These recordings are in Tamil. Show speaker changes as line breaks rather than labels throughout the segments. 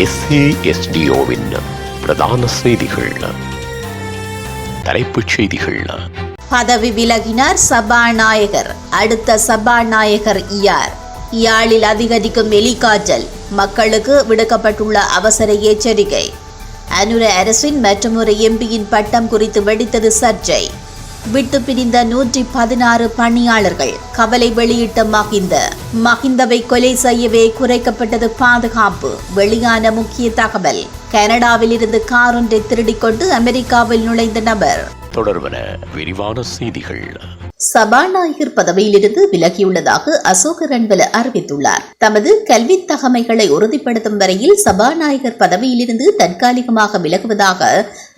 SASDOவின் பிரதான செய்திகள். தலைப்புச் செய்திகள்.
பதவி விலகினார் சபாநாயகர். அடுத்த சபாநாயகர் யார்? யாழில் அதிகரிக்கும் எலிக்காய்ச்சல், மக்களுக்கு விடுக்கப்பட்டுள்ள அவசர எச்சரிக்கை. அனுர அரசின் மற்றொரு எம்பியின் பட்டம் குறித்து வெடித்தது சர்ச்சை. விட்டு பிரிந்த 116 பணியாளர்கள், கவலை வெளியிட்ட மஹிந்தவை கொலை செய்யவே குறைக்கப்பட்டது பாதுகாப்பு. வெளியான முக்கிய தகவல். கனடாவில் இருந்து கார் ஒன்றை திருடிக்கொண்டு அமெரிக்காவில் நுழைந்த நபர்.
தொடர்பன விரிவான செய்திகள்.
சபாநாயகர் பதவியிலிருந்து விலகியுள்ளதாக அசோக ரன்வல அறிவித்துள்ளார். தமது கல்வி தகமைகளை உறுதிப்படுத்தும் வரையில் சபாநாயகர் பதவியிலிருந்து தற்காலிகமாக விலகுவதாக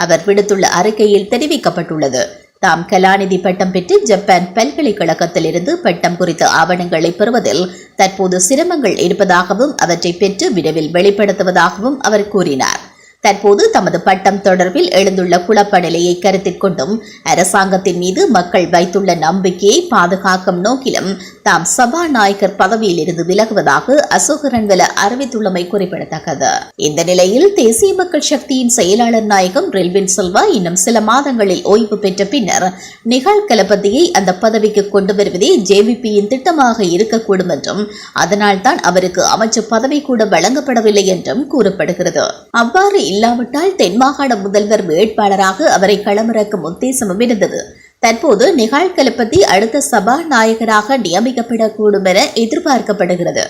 அவர் விடுத்துள்ள அறிக்கையில் தெரிவிக்கப்பட்டுள்ளது. தாம் கலாநிதி பட்டம் பெற்று ஜப்பான் பல்கலைக்கழகத்தில் இருந்து பட்டம் குறித்த ஆவணங்களை பெறுவதில் தற்போது சிரமங்கள் இருப்பதாகவும் அவற்றை பெற்று விரைவில் வெளிப்படுத்துவதாகவும் அவர் கூறினார். தற்போது தமது பட்டம் தொடர்பில் எழுந்துள்ள குழப்ப நிலையை கருத்தில் கொண்டும் அரசாங்கத்தின் மீது மக்கள் வைத்துள்ள நம்பிக்கையை பாதுகாக்கும் நோக்கிலும் தாம் சபாநாயகர் பதவியில் இருந்து விலகுவதாக அசோக ரன்வல அறிவித்துள்ளமை குறிப்பிடத்தக்கது. இந்த நிலையில் தேசிய மக்கள் சக்தியின் செயலாளர் நாயகம் ரெல்வின் சில்வா இன்னும் சில மாதங்களில் ஓய்வு பெற்ற பின்னர் நிகால் கலபதியை அந்த பதவிக்கு கொண்டு வருவதே ஜேவிபியின் திட்டமாக இருக்கக்கூடும் என்றும் அதனால் தான் அவருக்கு அமைச்சர் பதவி கூட வழங்கப்படவில்லை என்றும் கூறப்படுகிறது. அவ்வாறு இல்லாவிட்டால் தென்மாகாண முதல்வர் வேட்பாளராக அவரை களமிறக்கும் உத்தேசமும் இருந்தது. தற்போது நிகால் கலபதி அடுத்த சபாநாயகராக நியமிக்கப்படக்கூடும் என எதிர்பார்க்கப்படுகிறது.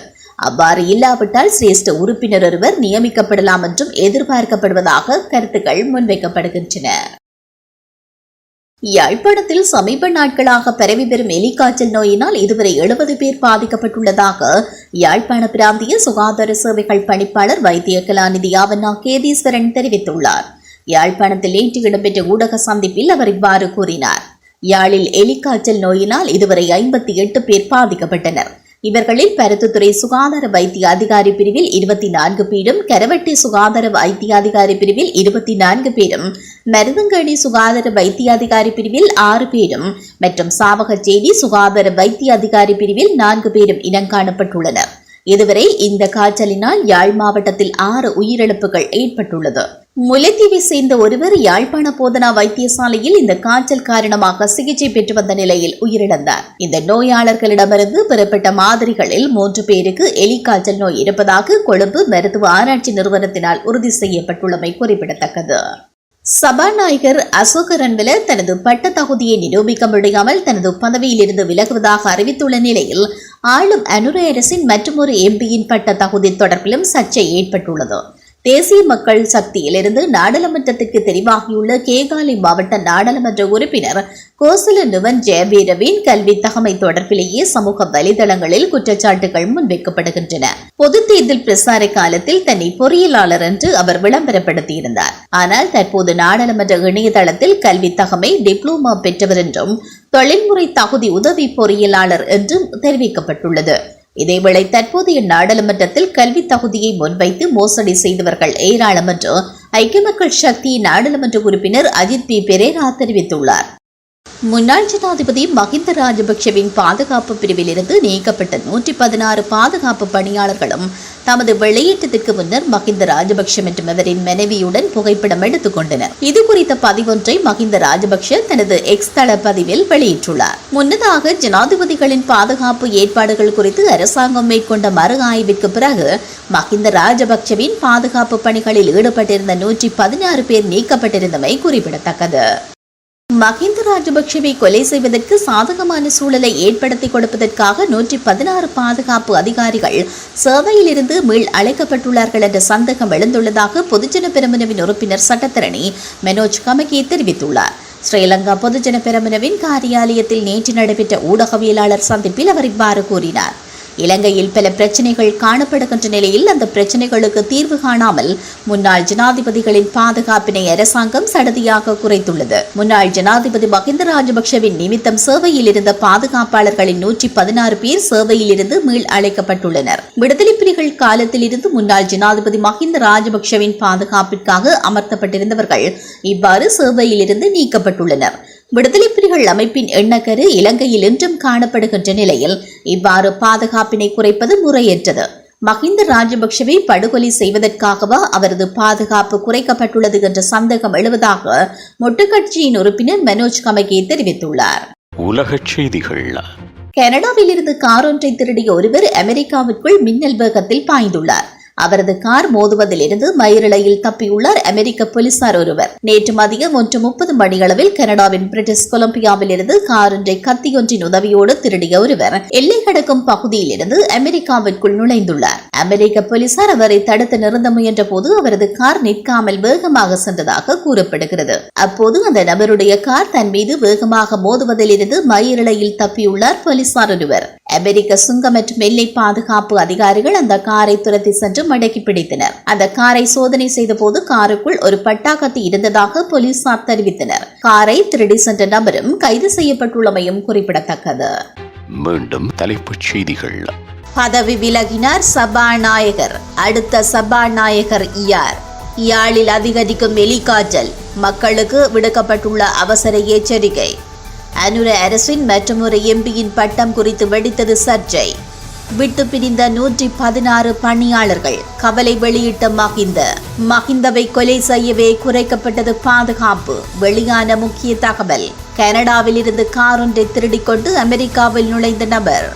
அவ்வாறு இல்லாவிட்டால் சிரேஷ்ட உறுப்பினர் ஒருவர் நியமிக்கப்படலாம் என்றும் எதிர்பார்க்கப்படுவதாக கருத்துக்கள் முன்வைக்கப்படுகின்றன. யாழ்ப்பாணத்தில் சமீப நாட்களாக பரவி வரும் எலிக்காய்ச்சல் நோயினால் இதுவரை 70 பேர் பாதிக்கப்பட்டுள்ளதாக யாழ்ப்பாண பிராந்திய சுகாதார சேவைகள் பணிப்பாளர் வைத்திய கலாநிதி ஆவண்ணா கேதீஸ்வரன் தெரிவித்துள்ளார். யாழ்ப்பாணத்தில் நேற்று இடம்பெற்ற ஊடக சந்திப்பில் அவர் இவ்வாறு கூறினார். யாழில் எலிக்காய்ச்சல் நோயினால் இதுவரை 58 பேர் பாதிக்கப்பட்டனர். இவர்களில் பருத்தித்துறை சுகாதார வைத்திய அதிகாரி பிரிவில் 24 பேரும், கரவட்டி சுகாதார வைத்திய அதிகாரி பிரிவில் 24 பேரும், மருதங்கணி சுகாதார வைத்திய அதிகாரி பிரிவில் 6 பேரும் மற்றும் சாவகச்சேரி சுகாதார வைத்திய அதிகாரி பிரிவில் 4 பேரும் இனங்காணப்பட்டுள்ளனர். இதுவரை இந்த காய்ச்சலினால் யாழ் மாவட்டத்தில் 6 உயிரிழப்புகள் ஏற்பட்டுள்ளது. முல்லைத்தீவை சேர்ந்த ஒருவர் யாழ்ப்பாண போதனா வைத்தியசாலையில் இந்த காய்ச்சல் காரணமாக சிகிச்சை பெற்று வந்த நிலையில் உயிரிழந்தார். இந்த நோயாளர்களிடமிருந்து பெறப்பட்ட மாதிரிகளில் 3 பேருக்கு எலிக்காய்ச்சல் நோய் இருப்பதாக கொழும்பு மருத்துவ ஆராய்ச்சி நிறுவனத்தினால் உறுதி செய்யப்பட்டுள்ளமை குறிப்பிடத்தக்கது. சபாநாயகர் அசோக ரன்வல தனது பட்ட தகுதியை நிரூபிக்க முடியாமல் தனது பதவியிலிருந்து விலகுவதாக அறிவித்துள்ள நிலையில் ஆளும் அனுர அரசின் மற்றொரு எம்பியின் பட்ட தகுதி தொடர்பிலும் சர்ச்சை ஏற்பட்டுள்ளது. தேசிய மக்கள் சக்தியிலிருந்து நாடாளுமன்றத்திற்கு தெரிவாகியுள்ள கேகாலை மாவட்ட நாடாளுமன்ற உறுப்பினர் கோசல நுவன் ஜெயபீரவின் கல்வி தகமை தொடர்பிலேயே சமூக வலைதளங்களில் குற்றச்சாட்டுகள் முன்வைக்கப்படுகின்றன. பொது தேர்தல் பிரசார காலத்தில் தன்னை பொறியியலாளர் என்று அவர் விளம்பரப்படுத்தியிருந்தார். ஆனால் தற்போது நாடாளுமன்ற இணையதளத்தில் கல்வி தகமை டிப்ளோமா பெற்றவர் என்றும் தொழில்முறை தகுதி உதவி பொறியியலாளர் என்றும் தெரிவிக்கப்பட்டுள்ளது. இதேவேளை தற்போதைய நாடாளுமன்றத்தில் கல்வி தகுதியை முன்வைத்து மோசடி செய்தவர்கள் ஏராளம் என்று ஐக்கிய மக்கள் சக்தி நாடாளுமன்ற உறுப்பினர் அஜித் பி பெரேரா தெரிவித்துள்ளார். முன்னாள் ஜனாதிபதி மஹிந்த ராஜபக்சவின் பாதுகாப்பு பிரிவில் இருந்து நீக்கப்பட்ட 116 பாதுகாப்பு பணியாளர்களும் தமது வெளியேற்றத்திற்கு முன்னர் மஹிந்த ராஜபக்ஷ மற்றும் அவரின் மனைவியுடன் புகைப்படம் எடுத்துக் கொண்டனர். இது குறித்த பதிவொன்றை மஹிந்த ராஜபக்ஷ தனது எக்ஸ் தள பதிவில் வெளியிட்டுள்ளார். முன்னதாக ஜனாதிபதிகளின் பாதுகாப்பு ஏற்பாடுகள் குறித்து அரசாங்கம் மேற்கொண்ட மறு ஆய்விற்கு பிறகு மஹிந்த ராஜபக்சவின் பாதுகாப்பு பணிகளில் ஈடுபட்டிருந்த 116 பேர் நீக்கப்பட்டிருந்தமை குறிப்பிடத்தக்கது. மஹிந்த ராஜபக்சவை கொலை செய்வதற்கு சாதகமான சூழலை ஏற்படுத்தி கொடுப்பதற்காக 116 பாதுகாப்பு அதிகாரிகள் சேவையிலிருந்து மீள் அழைக்கப்பட்டுள்ளார்கள் என்ற சந்தேகம் எழுந்துள்ளதாக பொதுஜன பெரமுனவின் உறுப்பினர் சட்டத்தரணி மனோஜ் கமகே தெரிவித்துள்ளார். ஸ்ரீலங்கா பொதுஜன பெரமுனவின் காரியாலயத்தில் நேற்று நடைபெற்ற ஊடகவியலாளர் சந்திப்பில் அவர் இவ்வாறு கூறினார். இலங்கையில் பல பிரச்சினைகள் காணப்படுகின்ற நிலையில் அந்த பிரச்சினைகளுக்கு தீர்வு காணாமல் முன்னாள் ஜனாதிபதிகளின் பாதுகாப்பினை அரசாங்கம் சடதியாக குறைத்துள்ளது. முன்னாள் ஜனாதிபதி மஹிந்த ராஜபக்சவின் நிமித்தம் சேவையில் இருந்த பாதுகாப்பாளர்களின் 116 பேர் சேவையில் இருந்து மீள் அழைக்கப்பட்டுள்ளனர். விடுதலை புலிகள் காலத்தில் இருந்து முன்னாள் ஜனாதிபதி மஹிந்த ராஜபக்சவின் பாதுகாப்பிற்காக அமர்த்தப்பட்டிருந்தவர்கள் இவ்வாறு சேவையில் இருந்து நீக்கப்பட்டுள்ளனர். விடுதலை புலிகள் அமைப்பின் எண்ணக்கரு இலங்கையில் இன்றும் காணப்படுகின்ற நிலையில் இவ்வாறு பாதுகாப்பினை குறைப்பது முறையற்றது. மஹிந்த ராஜபக்ஷவை படுகொலை செய்வதற்காகவா அவரது பாதுகாப்பு குறைக்கப்பட்டுள்ளது என்ற சந்தேகம் எழுவதாக மொட்டு கட்சியின் உறுப்பினர் மனோஜ் கமகே தெரிவித்துள்ளார்.
உலகச் செய்திகள்.
கனடாவில் இருந்து கார் ஒன்றை திருடிய ஒருவர் அமெரிக்காவிற்குள் மின்னல் வேகத்தில் பாய்ந்துள்ளார். அவரது கார் மோதுவதிலிருந்து மயிரிழையில் தப்பியுள்ளார் அமெரிக்க போலீசார் ஒருவர். நேற்று மதியம் 1:30 மணியளவில் கனடாவின் பிரிட்டிஷ் கொலம்பியாவில் இருந்து கார் ஒன்றை கத்தியொன்றின் உதவியோடு திருடிய ஒருவர் எல்லை கடக்கும் பகுதியில் இருந்து அமெரிக்காவிற்குள் நுழைந்துள்ளார். அமெரிக்க போலீசார் அவரை தடுத்து நிறுத்த முயன்ற போது அவரது கார் நிற்காமல் வேகமாக சென்றதாக கூறப்படுகிறது. அப்போது அந்த நபருடைய கார் தன் மீது வேகமாக மோதுவதிலிருந்து மயிரிழையில் தப்பியுள்ளார் போலீசார் ஒருவர். அமெரிக்க சுங்க மற்றும் எல்லை பாதுகாப்பு அதிகாரிகள் அந்த காரை துரத்தி சென்று மடக்கி பிடித்தனர். அந்த காரை சோதனை செய்த போது காருக்குள் ஒரு பட்டாக்கத்தி இருந்ததாக போலீசார் தெரிவித்தனர். காரை திருடி சென்ற நபரும் கைது செய்யப்பட்டுள்ளமையும் குறிப்பிடத்தக்கது.
மீண்டும் தலைப்புச் செய்திகள்.
பதவி விலகினார் சபாநாயகர். அடுத்த சபாநாயகர் யார்? யாழில் அதிகரிக்கும் எலிக்காய்ச்சல், மக்களுக்கு விடுக்கப்பட்டுள்ள அவசர எச்சரிக்கை. அனுர அரசின் மற்றொரு எம்பியின் பட்டம் குறித்து வெடித்தது சர்ச்சை. விட்டு பிரிந்த 116 பணியாளர்கள், கவலை வெளியிட்ட மஹிந்தவை கொலை செய்யவே குறைக்கப்பட்டது பாதுகாப்பு. வெளியான முக்கிய தகவல். கனடாவில் இருந்து கார் ஒன்றை திருடிக்கொண்டு அமெரிக்காவில் நுழைந்த நபர்.